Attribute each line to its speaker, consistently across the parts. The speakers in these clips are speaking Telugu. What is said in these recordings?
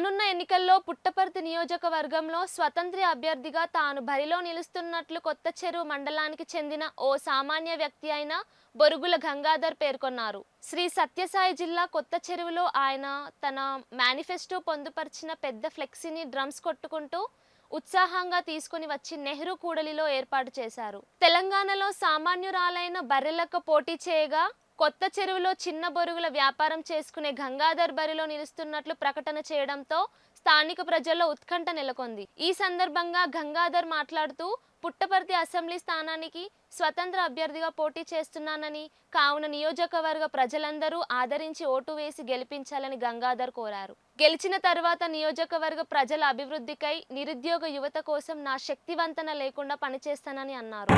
Speaker 1: రానున్న ఎన్నికల్లో పుట్టపర్తి నియోజకవర్గంలో స్వతంత్ర అభ్యర్థిగా తాను బరిలో నిలుస్తున్నట్లు కొత్తచెరువు మండలానికి చెందిన ఓ సామాన్య వ్యక్తి అయిన బొరుగుల గంగాధర్ పేర్కొన్నారు. శ్రీ సత్యసాయి జిల్లా కొత్తచెరువులో ఆయన తన మేనిఫెస్టో పొందుపరిచిన పెద్ద ఫ్లెక్సీని డ్రమ్స్ కొట్టుకుంటూ ఉత్సాహంగా తీసుకుని వచ్చి నెహ్రూ కూడలిలో ఏర్పాటు చేశారు. తెలంగాణలో సామాన్యురాలైన బర్రెలకు పోటీ చేయగా కొత్త చెరువులో చిన్న బొరుగుల వ్యాపారం చేసుకునే గంగాధర్ బరిలో నిలుస్తున్నట్లు ప్రకటన చేయడంతో స్థానిక ప్రజల్లో ఉత్కంఠ నెలకొంది. ఈ సందర్భంగా గంగాధర్ మాట్లాడుతూ పుట్టపర్తి అసెంబ్లీ స్థానానికి స్వతంత్ర అభ్యర్థిగా పోటీ చేస్తున్నానని, కావున నియోజకవర్గ ప్రజలందరూ ఆదరించి ఓటు వేసి గెలిపించాలని గంగాధర్ కోరారు. గెలిచిన తర్వాత నియోజకవర్గ ప్రజల అభివృద్ధికై, నిరుద్యోగ యువత కోసం నా శక్తివంతన లేకుండా పనిచేస్తానని అన్నారు.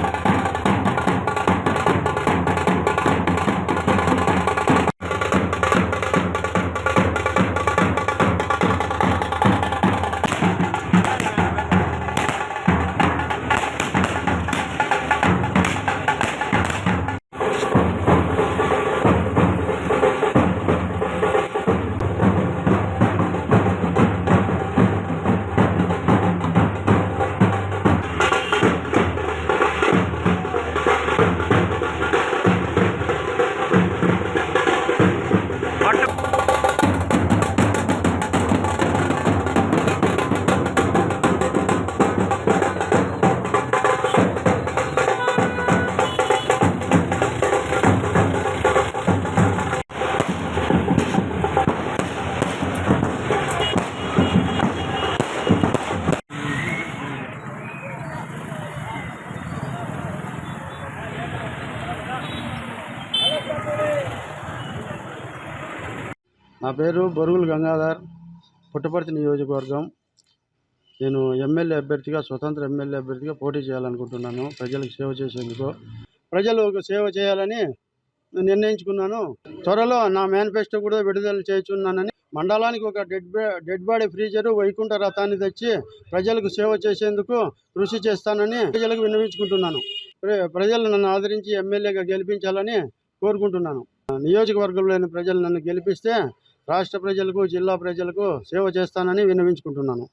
Speaker 2: నా పేరు బొరుగుల గంగాధర్, పుట్టపర్తి నియోజకవర్గం. నేను స్వతంత్ర ఎమ్మెల్యే అభ్యర్థిగా పోటీ చేయాలనుకుంటున్నాను. ప్రజలకు సేవ చేసేందుకు, ప్రజలకు సేవ చేయాలని నిర్ణయించుకున్నాను. త్వరలో నా మేనిఫెస్టో కూడా విడుదల చేస్తున్నానని, మండలానికి ఒక డెడ్ బాడీ ఫ్రీజరు, వైకుంఠ రథాన్ని తెచ్చి ప్రజలకు సేవ చేసేందుకు కృషి చేస్తానని ప్రజలకు విన్నవించుకుంటున్నాను. ప్రజలు నన్ను ఆదరించి ఎమ్మెల్యేగా గెలిపించాలని కోరుకుంటున్నాను. నియోజకవర్గంలోని ప్రజలు నన్ను గెలిపిస్తే రాష్ట్ర ప్రజలకు, జిల్లా ప్రజలకు సేవ చేస్తానని విన్నవించుకుంటున్నాను.